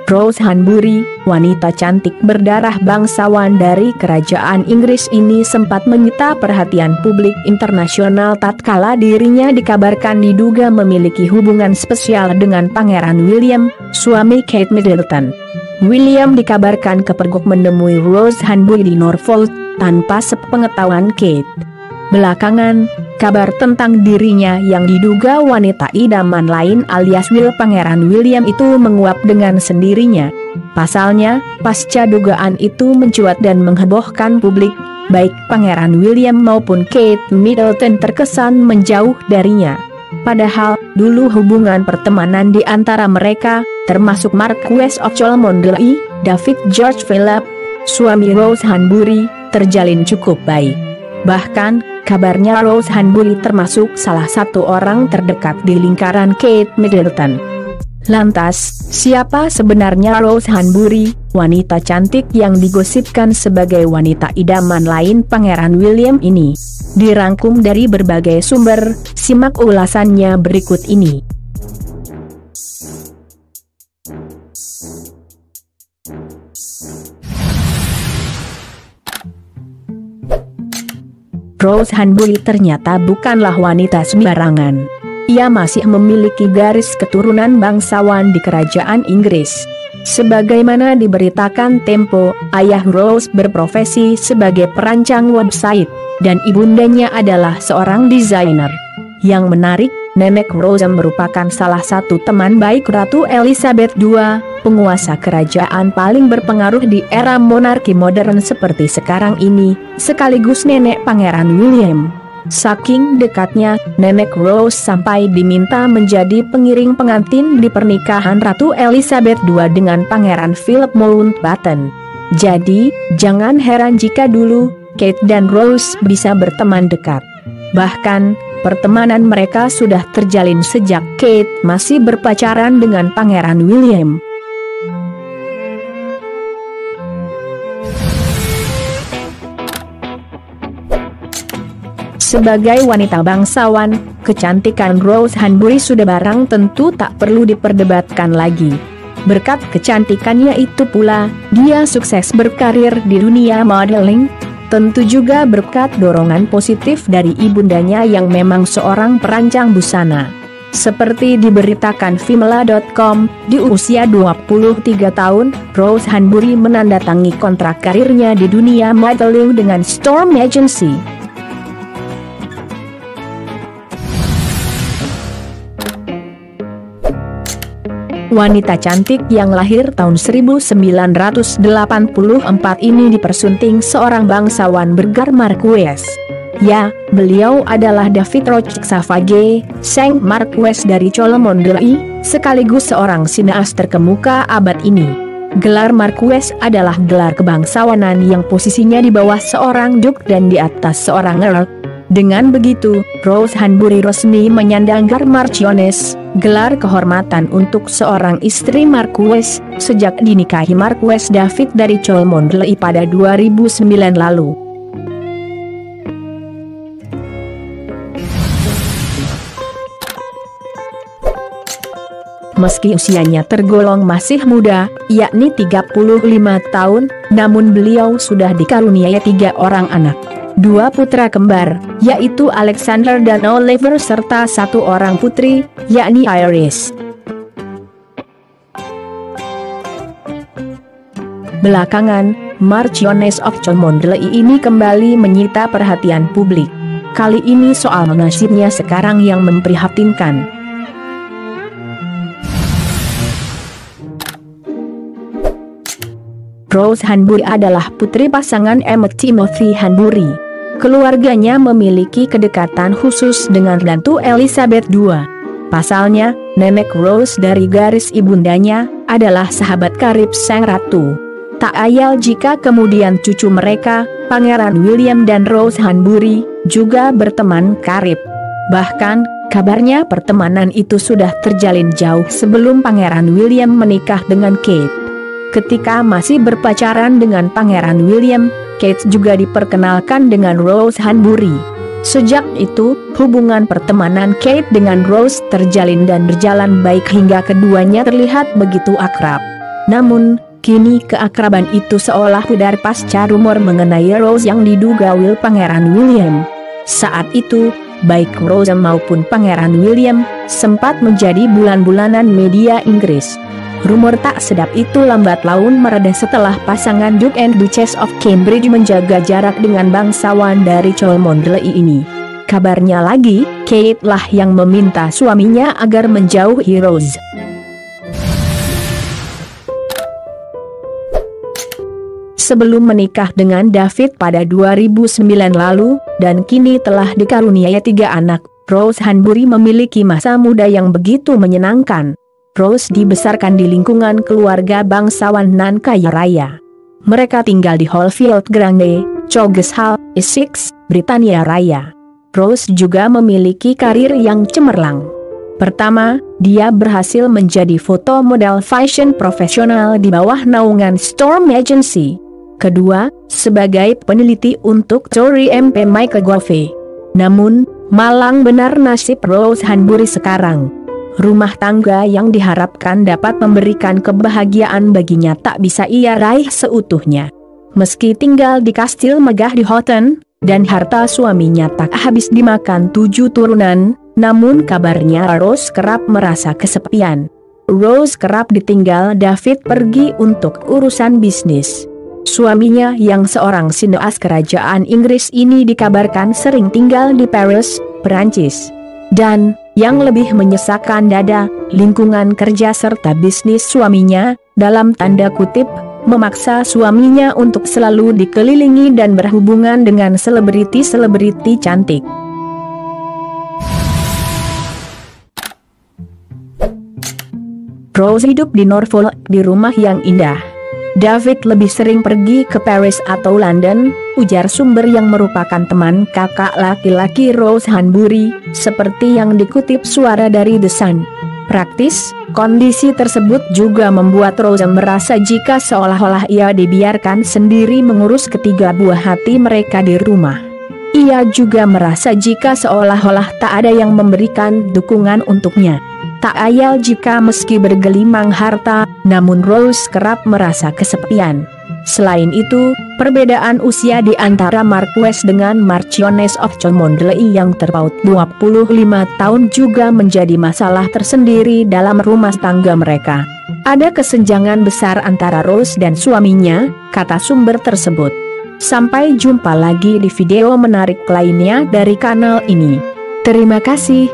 Rose Hanbury, wanita cantik berdarah bangsawan dari kerajaan Inggris ini sempat menyita perhatian publik internasional tatkala dirinya dikabarkan diduga memiliki hubungan spesial dengan Pangeran William, suami Kate Middleton. William dikabarkan kepergok menemui Rose Hanbury di Norfolk, tanpa sepengetahuan Kate. Belakangan, kabar tentang dirinya yang diduga wanita idaman lain alias Pangeran William itu menguap dengan sendirinya. Pasalnya, pasca dugaan itu mencuat dan menghebohkan publik, baik Pangeran William maupun Kate Middleton terkesan menjauh darinya. Padahal, dulu hubungan pertemanan di antara mereka, termasuk Marquess of Cholmondeley, David George Philip, suami Rose Hanbury, terjalin cukup baik. Bahkan, kabarnya Rose Hanbury termasuk salah satu orang terdekat di lingkaran Kate Middleton. Lantas, siapa sebenarnya Rose Hanbury, wanita cantik yang digosipkan sebagai wanita idaman lain Pangeran William ini? Dirangkum dari berbagai sumber, simak ulasannya berikut ini. Rose Hanbury ternyata bukanlah wanita sembarangan. Ia masih memiliki garis keturunan bangsawan di kerajaan Inggris. Sebagaimana diberitakan Tempo, ayah Rose berprofesi sebagai perancang website, dan ibundanya adalah seorang desainer. Yang menarik, nenek Rose merupakan salah satu teman baik Ratu Elizabeth II, penguasa kerajaan paling berpengaruh di era monarki modern seperti sekarang ini, sekaligus nenek Pangeran William. Saking dekatnya, nenek Rose sampai diminta menjadi pengiring pengantin di pernikahan Ratu Elizabeth II dengan Pangeran Philip Mountbatten. Jadi, jangan heran jika dulu, Kate dan Rose bisa berteman dekat. Bahkan, pertemanan mereka sudah terjalin sejak Kate masih berpacaran dengan Pangeran William. Sebagai wanita bangsawan, kecantikan Rose Hanbury sudah barang tentu tak perlu diperdebatkan lagi. Berkat kecantikannya itu pula, dia sukses berkarir di dunia modeling. Tentu juga berkat dorongan positif dari ibundanya yang memang seorang perancang busana. Seperti diberitakan Vimela.com, di usia 23 tahun, Rose Hanbury menandatangani kontrak karirnya di dunia modeling dengan Storm Agency. Wanita cantik yang lahir tahun 1984 ini dipersunting seorang bangsawan bergelar Marquess. Ya, beliau adalah David Roch-Savage, sang Marquess dari Cholmondeley, sekaligus seorang sineas terkemuka abad ini. Gelar Marquess adalah gelar kebangsawanan yang posisinya di bawah seorang Duke dan di atas seorang Earl. Dengan begitu, Rose Hanbury resmi menyandang gelar Marchioness, gelar kehormatan untuk seorang istri Marquess, sejak dinikahi Marquess David dari Cholmondeley pada 2009 lalu. Meski usianya tergolong masih muda, yakni 35 tahun, namun beliau sudah dikaruniai 3 orang anak. 2 putra kembar, yaitu Alexander dan Oliver serta 1 orang putri, yakni Iris. Belakangan, Marchioness of Cholmondeley ini kembali menyita perhatian publik. Kali ini soal nasibnya sekarang yang memprihatinkan. Rose Hanbury adalah putri pasangan Emmett Timothy Hanbury. Keluarganya memiliki kedekatan khusus dengan Ratu Elizabeth II. Pasalnya, nenek Rose dari garis ibundanya adalah sahabat karib sang ratu. Tak ayal jika kemudian cucu mereka, Pangeran William dan Rose Hanbury, juga berteman karib. Bahkan, kabarnya pertemanan itu sudah terjalin jauh sebelum Pangeran William menikah dengan Kate. Ketika masih berpacaran dengan Pangeran William, Kate juga diperkenalkan dengan Rose Hanbury. Sejak itu, hubungan pertemanan Kate dengan Rose terjalin dan berjalan baik hingga keduanya terlihat begitu akrab. Namun, kini keakraban itu seolah pudar pasca rumor mengenai Rose yang diduga Pangeran William. Saat itu, baik Rose maupun Pangeran William sempat menjadi bulan-bulanan media Inggris. Rumor tak sedap itu lambat laun mereda setelah pasangan Duke and Duchess of Cambridge menjaga jarak dengan bangsawan dari Cholmondeley ini. Kabarnya lagi, Kate lah yang meminta suaminya agar menjauhi Rose. Sebelum menikah dengan David pada 2009 lalu, dan kini telah dikaruniai 3 anak, Rose Hanbury memiliki masa muda yang begitu menyenangkan. Rose dibesarkan di lingkungan keluarga bangsawan nan kaya raya. Mereka tinggal di Hallfield Grande, Coges Hall, Essex, Britania Raya. Rose juga memiliki karir yang cemerlang. Pertama, dia berhasil menjadi foto model fashion profesional di bawah naungan Storm Agency. Kedua, sebagai peneliti untuk Tory MP Michael Gove. Namun, malang benar nasib Rose Hanbury sekarang. Rumah tangga yang diharapkan dapat memberikan kebahagiaan baginya tak bisa ia raih seutuhnya. Meski tinggal di kastil megah di Houghton, dan harta suaminya tak habis dimakan 7 turunan, namun kabarnya Rose kerap merasa kesepian. Rose kerap ditinggal David pergi untuk urusan bisnis. Suaminya yang seorang sinoas kerajaan Inggris ini dikabarkan sering tinggal di Paris, Perancis. Dan, yang lebih menyesakkan dada, lingkungan kerja serta bisnis suaminya, dalam tanda kutip, memaksa suaminya untuk selalu dikelilingi dan berhubungan dengan selebriti-selebriti cantik. Rose hidup di Norfolk di rumah yang indah. David lebih sering pergi ke Paris atau London, ujar sumber yang merupakan teman kakak laki-laki Rose Hanbury, seperti yang dikutip suara dari The Sun. Praktis, kondisi tersebut juga membuat Rose merasa jika seolah-olah ia dibiarkan sendiri mengurus ketiga buah hati mereka di rumah. Ia juga merasa jika seolah-olah tak ada yang memberikan dukungan untuknya. Tak ayal jika meski bergelimang harta, namun Rose kerap merasa kesepian. Selain itu, perbedaan usia di antara Marquess dengan Marchioness of Cholmondeley yang terpaut 25 tahun juga menjadi masalah tersendiri dalam rumah tangga mereka. Ada kesenjangan besar antara Rose dan suaminya, kata sumber tersebut. Sampai jumpa lagi di video menarik lainnya dari kanal ini. Terima kasih.